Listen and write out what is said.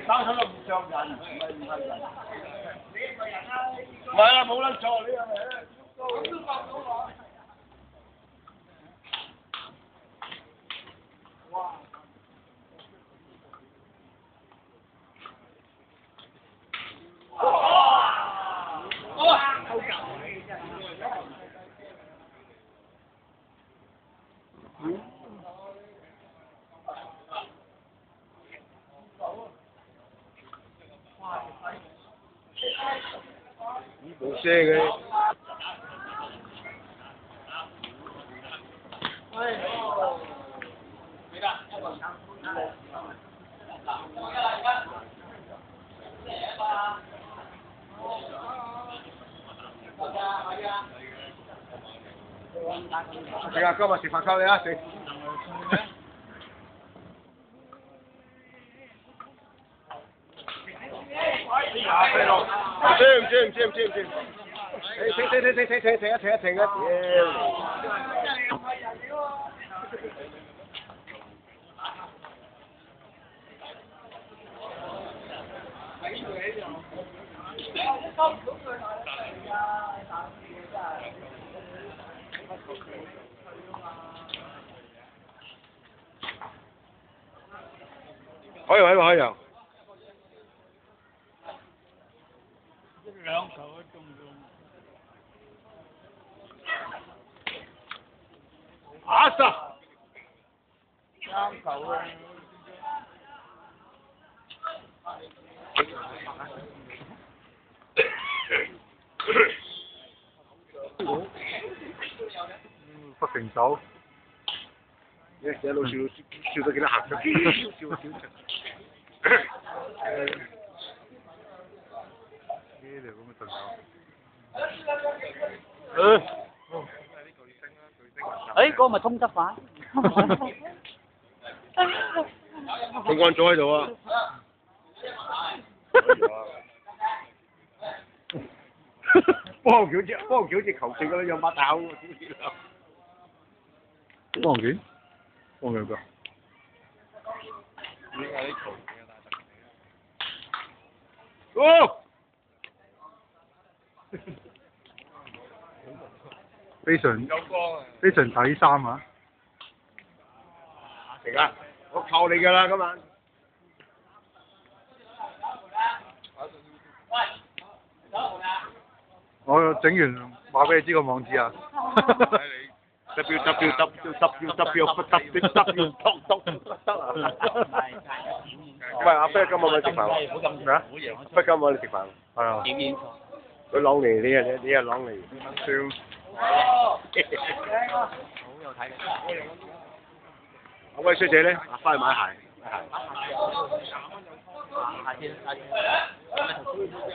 生出都唔像人，唔係啦，冇得錯呢樣嘢。咁都發到我。哇！冇聲嘅。食啊！今日食飯溝你啊！食。唔知。停啊！海洋。兩球都中中。啊實三球啊！不成手。一路笑到幾多行咗，笑。呢條咁嘅順手。嗰個咪通緝犯。公安組喺度啊！幫佢好似球證咁樣擘大口喎！幫佢個。哦！非常睇衫啊！食啊！我靠你㗎啦今晚。我整完話俾你知個網址啊。www 喂，阿飛今日咪食飯喎？咩啊？飛今日你食飯？係啊。佢朗尼，你係朗尼。笑。好有睇。阿威小姐咧，翻去買鞋。下先。